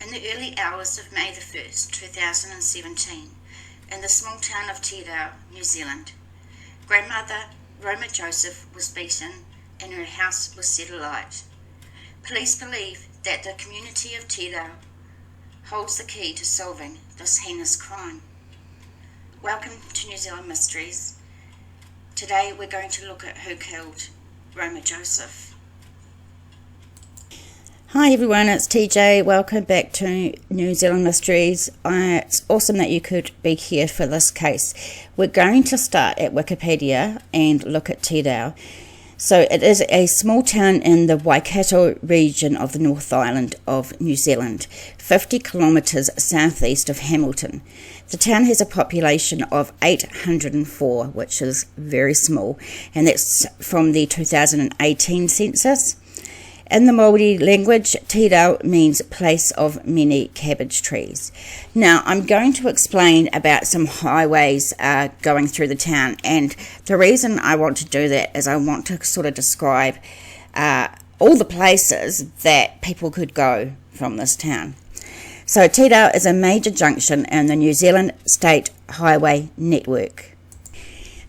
In the early hours of May the 1st, 2017, in the small town of Tirau, New Zealand, grandmother Roma Joseph was beaten and her house was set alight. Police believe that the community of Tirau holds the key to solving this heinous crime. Welcome to New Zealand Mysteries. Today we're going to look at who killed Roma Joseph. Hi everyone, it's TJ. Welcome back to New Zealand Mysteries. It's awesome that you could be here for this case. We're going to start at Wikipedia and look at Tirau. So it is a small town in the Waikato region of the North Island of New Zealand, 50 kilometres southeast of Hamilton. The town has a population of 804, which is very small, and that's from the 2018 census. In the Māori language, Tirau means place of many cabbage trees. Now, I'm going to explain about some highways going through the town, and the reason I want to do that is I want to sort of describe all the places that people could go from this town. So Tirau is a major junction in the New Zealand State Highway network.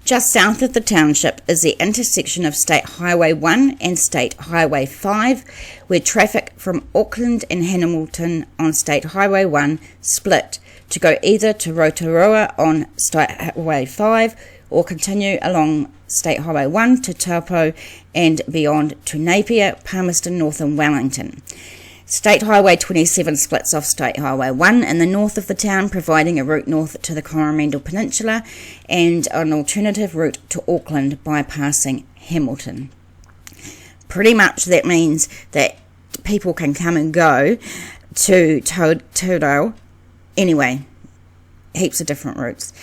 Just south of the township is the intersection of State Highway 1 and State Highway 5, where traffic from Auckland and Hamilton on State Highway 1 split to go either to Rotorua on State Highway 5 or continue along State Highway 1 to Taupo and beyond to Napier, Palmerston North and Wellington. State Highway 27 splits off State Highway 1 in the north of the town, providing a route north to the Coromandel Peninsula and an alternative route to Auckland bypassing Hamilton. Pretty much that means that people can come and go to Tirau anyway, heaps of different routes.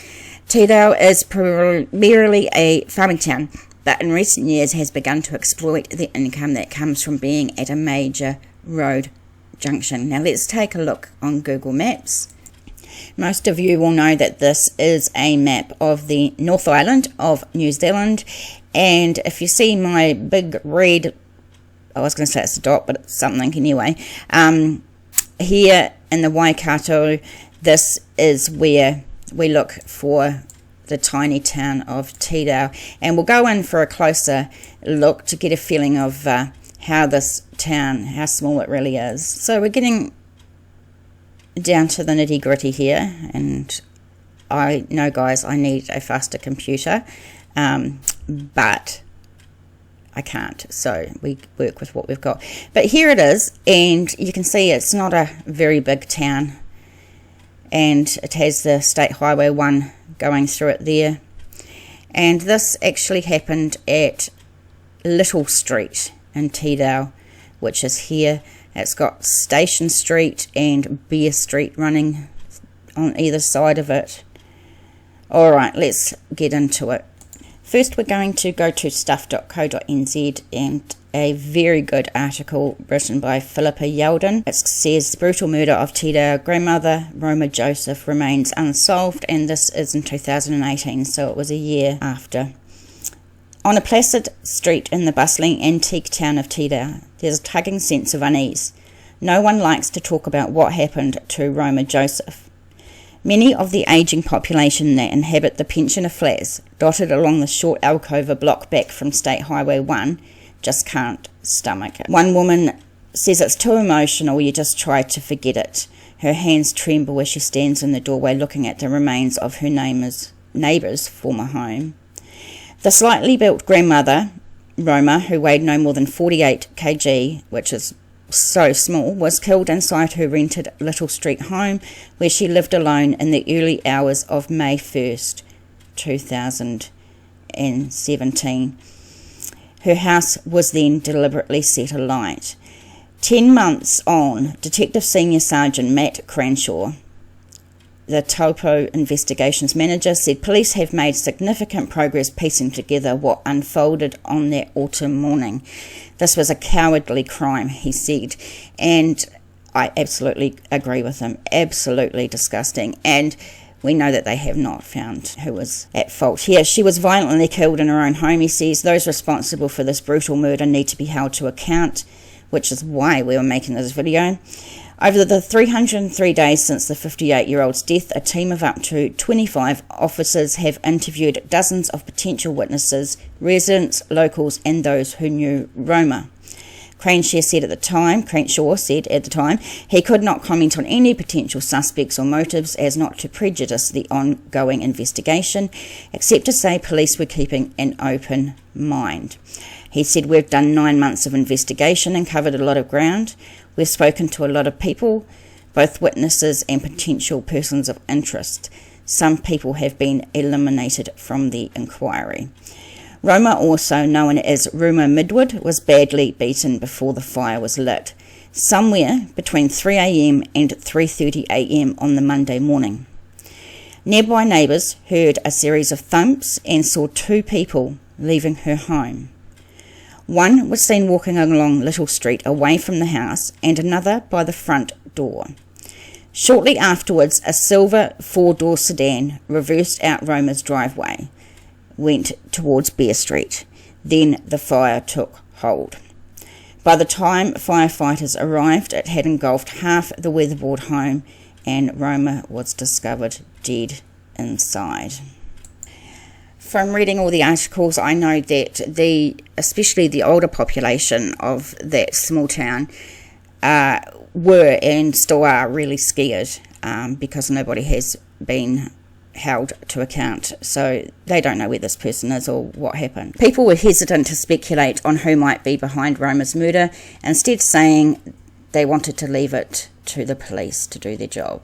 Tirau is primarily a farming town, but in recent years has begun to exploit the income that comes from being at a major road junction. Now let's take a look on Google Maps. Most of you will know that this is a map of the North Island of New Zealand, and if you see my big red, I was going to say it's a dot, but it's something anyway, here in the Waikato, this is where we look for the tiny town of Tirau, and we'll go in for a closer look to get a feeling of how this town, how small it really is. So we're getting down to the nitty gritty here, and I know, guys, I need a faster computer, but I can't, so we work with what we've got. But here it is, and you can see it's not a very big town, and it has the State Highway 1 going through it there. And this actually happened at Little Street in Tirau, which is here. It's got Station Street and Bear Street running on either side of it. Alright, let's get into it. First we're going to go to stuff.co.nz and a very good article written by Philippa Yeldon. It says brutal murder of Tirau grandmother Roma Joseph remains unsolved, and this is in 2018, so it was a year after. On a placid street in the bustling antique town of Tirau, there's a tugging sense of unease. No one likes to talk about what happened to Roma Joseph. Many of the ageing population that inhabit the pensioner flats dotted along the short alcove a block back from State Highway 1 just can't stomach it. One woman says it's too emotional, you just try to forget it. Her hands tremble as she stands in the doorway looking at the remains of her neighbour's former home. The slightly built grandmother, Roma, who weighed no more than 48 kg, which is so small, was killed inside her rented Little Street home, where she lived alone in the early hours of May 1st, 2017. Her house was then deliberately set alight. 10 months on, Detective Senior Sergeant Matt Cranshaw, the Taupo investigations manager, said police have made significant progress piecing together what unfolded on that autumn morning. This was a cowardly crime, he said, and I absolutely agree with him. Absolutely disgusting. And we know that they have not found who was at fault here. She was violently killed in her own home, he says. Those responsible for this brutal murder need to be held to account, which is why we were making this video. Over the 303 days since the 58-year-old's death, a team of up to 25 officers have interviewed dozens of potential witnesses, residents, locals and those who knew Roma. Crenshaw said at the time he could not comment on any potential suspects or motives as not to prejudice the ongoing investigation, except to say police were keeping an open mind. He said, "We've done 9 months of investigation and covered a lot of ground. We've spoken to a lot of people, both witnesses and potential persons of interest. Some people have been eliminated from the inquiry." Roma, also known as Roma Midwood, was badly beaten before the fire was lit, somewhere between 3 a.m. and 3:30 a.m. on the Monday morning. Nearby neighbours heard a series of thumps and saw 2 people leaving her home. One was seen walking along Little Street away from the house and another by the front door. Shortly afterwards, a silver 4-door sedan reversed out Roma's driveway, went towards Bear Street. Then the fire took hold. By the time firefighters arrived, it had engulfed half the weatherboard home and Roma was discovered dead inside. From reading all the articles, I know that especially the older population of that small town were and still are really scared because nobody has been held to account, so they don't know where this person is or what happened. People were hesitant to speculate on who might be behind Roma's murder, instead saying they wanted to leave it to the police to do their job.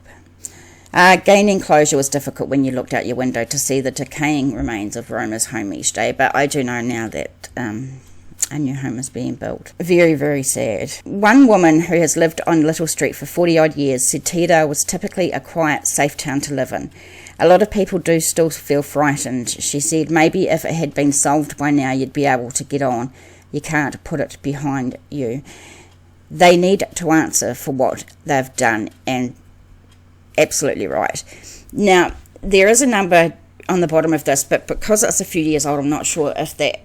Gaining closure was difficult when you looked out your window to see the decaying remains of Roma's home each day, but I do know now that a new home is being built. Very, very sad. One woman who has lived on Little Street for 40-odd years said Tirau was typically a quiet, safe town to live in. A lot of people do still feel frightened. She said maybe if it had been solved by now you'd be able to get on. You can't put it behind you. They need to answer for what they've done, and absolutely right. Now, there is a number on the bottom of this, but because it's a few years old, I'm not sure if that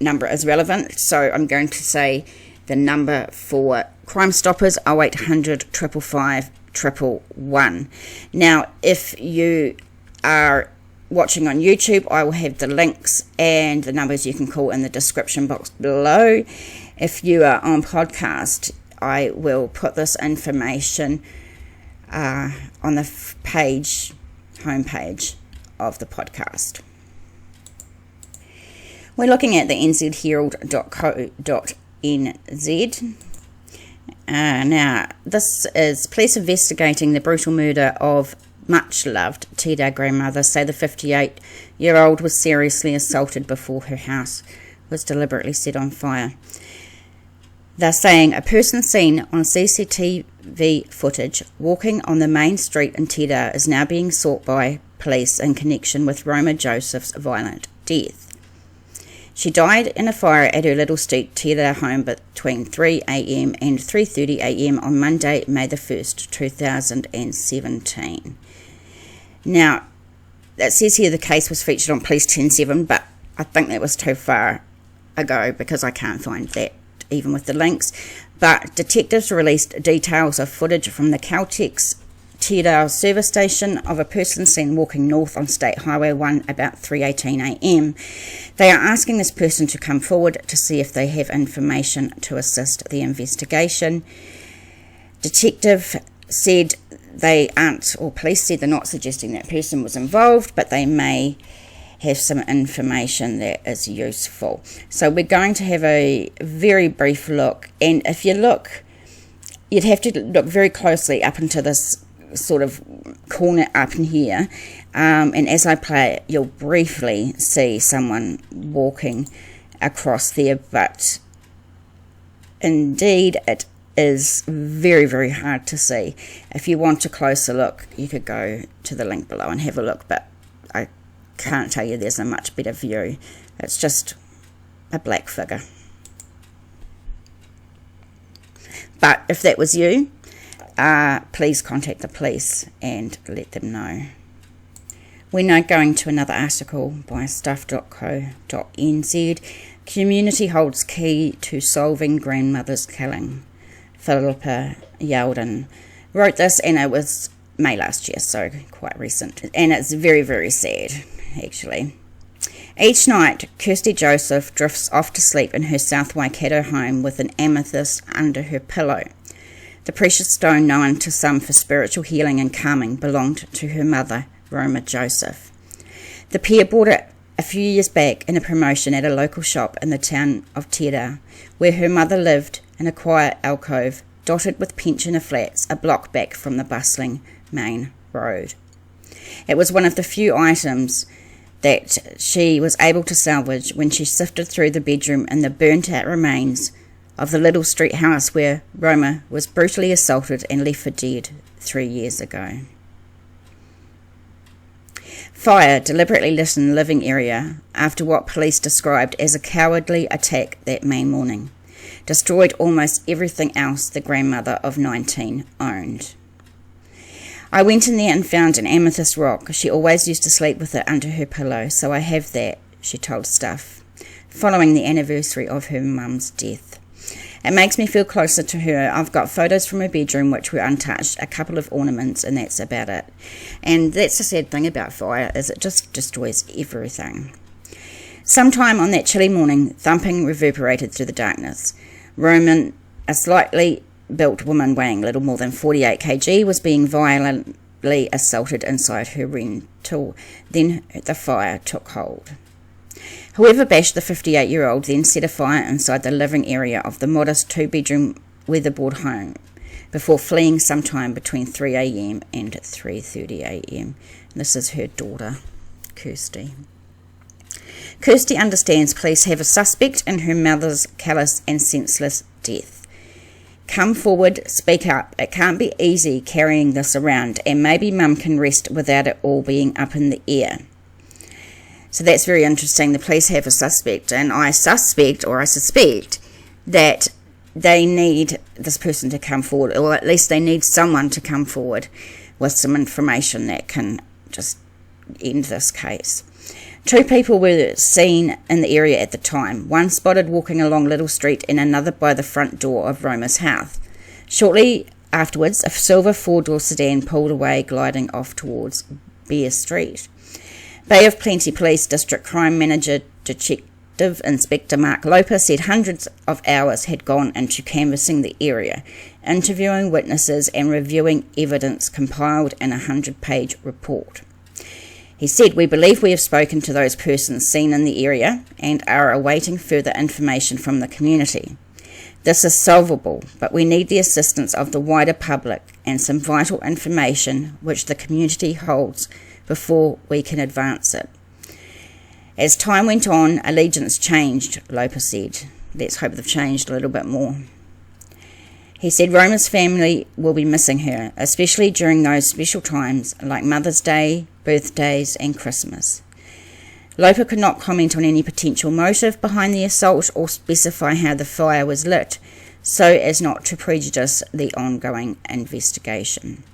number is relevant, so I'm going to say the number for Crimestoppers, 0800 555 111. Now, if you are watching on YouTube, I will have the links and the numbers you can call in the description box below. If you are on podcast, I will put this information on the homepage of the podcast. We're looking at the nzherald.co.nz. Now, this is police investigating the brutal murder of much-loved Tirau grandmother. Say the 58-year-old was seriously assaulted before her house was deliberately set on fire. They're saying a person seen on CCTV footage walking on the main street in Tirau is now being sought by police in connection with Roma Joseph's violent death. She died in a fire at her Little Street Tirau home between 3 a.m. and 3:30 a.m. on Monday, May the 1st, 2017. Now, that says here the case was featured on Police 10/7, but I think that was too far ago because I can't find that even with the links. But detectives released details of footage from the Caltex Tirau service station of a person seen walking north on State Highway 1 about 3:18 a.m. They are asking this person to come forward to see if they have information to assist the investigation. Detective said they aren't, or police said they're not suggesting that person was involved, but they may have some information that is useful. So we're going to have a very brief look, and if you look, you'd have to look very closely up into this sort of corner up in here, and as I play it, you'll briefly see someone walking across there, but indeed it is very, very hard to see. If you want a closer look, you could go to the link below and have a look, but I can't tell you there's a much better view. It's just a black figure. But if that was you, please contact the police and let them know. We're now going to another article by stuff.co.nz. Community holds key to solving grandmother's killing. Philippa Yalden Wrote this, and it was May last year, so quite recent. And it's very, very sad, actually. Each night, Kirsty Joseph drifts off to sleep in her South Waikato home with an amethyst under her pillow. The precious stone, known to some for spiritual healing and calming, belonged to her mother, Roma Joseph. The pair bought it a few years back in a promotion at a local shop in the town of Tirau, where her mother lived in a quiet alcove dotted with pensioner flats a block back from the bustling main road. It was one of the few items that she was able to salvage when she sifted through the bedroom and the burnt-out remains of the little street house where Roma was brutally assaulted and left for dead 3 years ago. Fire deliberately lit in the living area after what police described as a cowardly attack that May morning destroyed almost everything else the grandmother of 19 owned. I went in there and found an amethyst rock. She always used to sleep with it under her pillow, so I have that, she told Stuff, following the anniversary of her mum's death. It makes me feel closer to her. I've got photos from her bedroom which were untouched, a couple of ornaments, and that's about it. And that's the sad thing about fire, is it just destroys everything. Sometime on that chilly morning, thumping reverberated through the darkness. Roman, a slightly built woman weighing little more than 48 kg, was being violently assaulted inside her rental. Then the fire took hold. Whoever bashed the 58-year-old then set a fire inside the living area of the modest 2-bedroom weatherboard home before fleeing sometime between 3 a.m. and 3:30 a.m. This is her daughter, Kirsty. Kirsty understands police have a suspect in her mother's callous and senseless death. Come forward, speak up. It can't be easy carrying this around, and maybe Mum can rest without it all being up in the air. So that's very interesting. The police have a suspect, and I suspect that they need this person to come forward, or at least they need someone to come forward with some information that can just end this case. 2 people were seen in the area at the time, one spotted walking along Little Street and another by the front door of Roma's house. Shortly afterwards, a silver 4-door sedan pulled away, gliding off towards Bear Street. Bay of Plenty Police District Crime Manager Detective Inspector Mark Loper said hundreds of hours had gone into canvassing the area, interviewing witnesses and reviewing evidence compiled in a 100-page report. He said, "We believe we have spoken to those persons seen in the area and are awaiting further information from the community. This is solvable, but we need the assistance of the wider public and some vital information which the community holds before we can advance it." As time went on, allegiance changed, Loper said. Let's hope they've changed a little bit more. He said Roma's family will be missing her, especially during those special times like Mother's Day, birthdays and Christmas. Loper could not comment on any potential motive behind the assault or specify how the fire was lit, so as not to prejudice the ongoing investigation.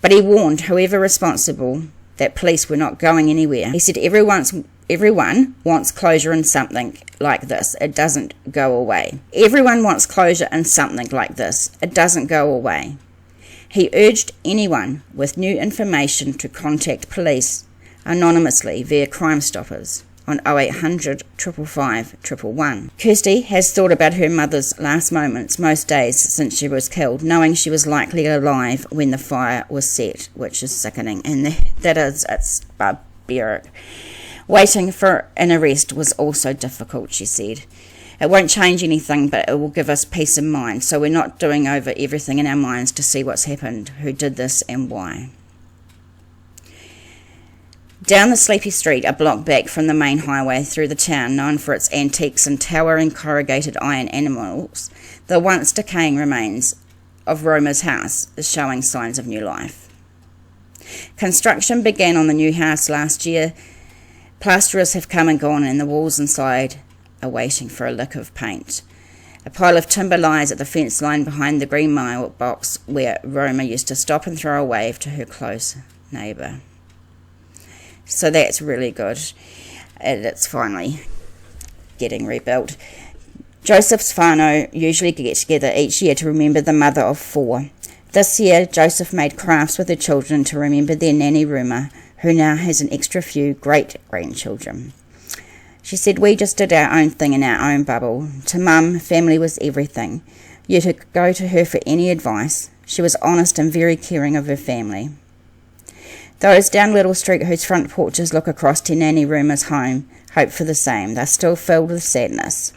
But he warned whoever responsible that police were not going anywhere. He said everyone wants closure in something like this. It doesn't go away. Everyone wants closure in something like this. It doesn't go away. He urged anyone with new information to contact police anonymously via Crimestoppers on 0800 555 111. Kirsty has thought about her mother's last moments most days since she was killed, knowing she was likely alive when the fire was set, which is sickening, and it's barbaric. Waiting for an arrest was also difficult, she said. It won't change anything, but it will give us peace of mind, so we're not doing over everything in our minds to see what's happened, who did this and why. Down the sleepy street, a block back from the main highway through the town, known for its antiques and towering corrugated iron animals, the once decaying remains of Roma's house is showing signs of new life. Construction began on the new house last year. Plasterers have come and gone, and the walls inside are waiting for a lick of paint. A pile of timber lies at the fence line behind the green mailbox where Roma used to stop and throw a wave to her close neighbour. So that's really good. It's finally getting rebuilt. Joseph's whānau usually get together each year to remember the mother of 4. This year, Joseph made crafts with her children to remember their nanny Roma, who now has an extra few great-grandchildren. She said, "We just did our own thing in our own bubble. To Mum, family was everything. You could go to her for any advice. She was honest and very caring of her family." Those down Little Street whose front porches look across to Nanny Roma's home hope for the same. They're still filled with sadness.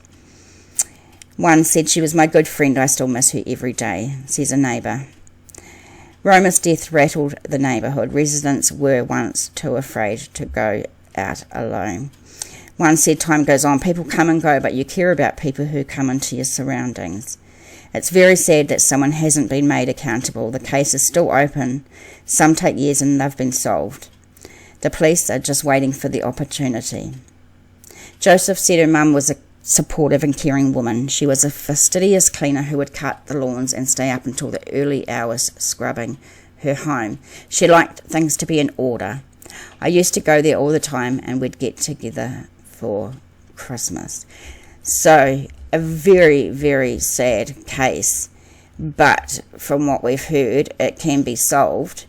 One said, "She was my good friend. I still miss her every day," says a neighbour. Roma's death rattled the neighbourhood. Residents were once too afraid to go out alone. One said, "Time goes on. People come and go, but you care about people who come into your surroundings." It's very sad that someone hasn't been made accountable. The case is still open. Some take years and they've been solved. The police are just waiting for the opportunity. Joseph said her mum was a supportive and caring woman. She was a fastidious cleaner who would cut the lawns and stay up until the early hours scrubbing her home. She liked things to be in order. I used to go there all the time and we'd get together for Christmas. So, a very, very sad case, but from what we've heard, it can be solved,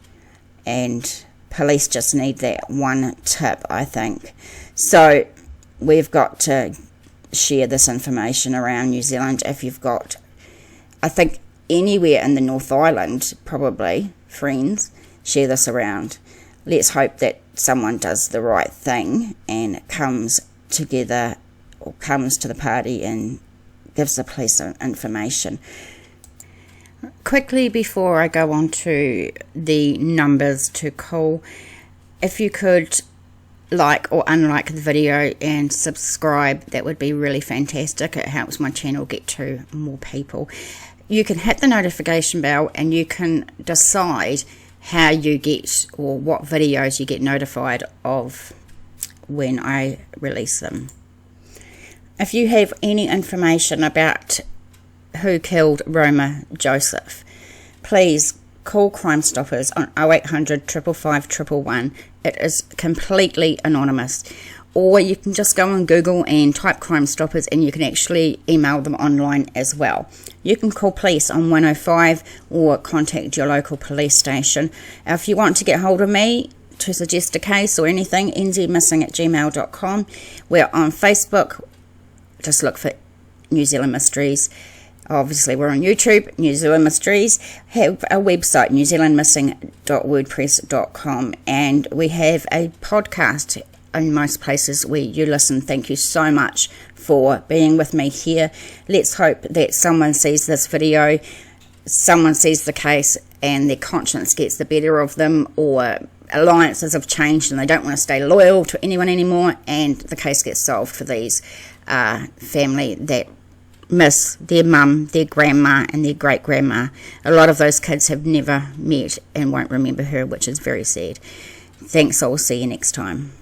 and police just need that one tip, I think. So, we've got to share this information around New Zealand. If you've got, I think anywhere in the North Island, probably, friends, share this around. Let's hope that someone does the right thing and comes together or comes to the party and gives the police information. Quickly before I go on to the numbers to call, if you could like or unlike the video and subscribe, that would be really fantastic. It helps my channel get to more people. You can hit the notification bell and you can decide how you get or what videos you get notified of when I release them. If you have any information about who killed Roma Joseph, please call Crimestoppers on 0800 555 111. It is completely anonymous. Or you can just go on Google and type Crimestoppers and you can actually email them online as well. You can call police on 105 or contact your local police station. If you want to get hold of me to suggest a case or anything, nzmissing@gmail.com. We're on Facebook. Just look for New Zealand Mysteries. Obviously, we're on YouTube, New Zealand Mysteries. Have a website, newzealandmissing.wordpress.com. And we have a podcast in most places where you listen. Thank you so much for being with me here. Let's hope that someone sees this video, someone sees the case, and their conscience gets the better of them, or alliances have changed and they don't want to stay loyal to anyone anymore, and the case gets solved for these family that miss their mum, their grandma and their great-grandma. A lot of those kids have never met and won't remember her, which is very sad. Thanks, I'll see you next time.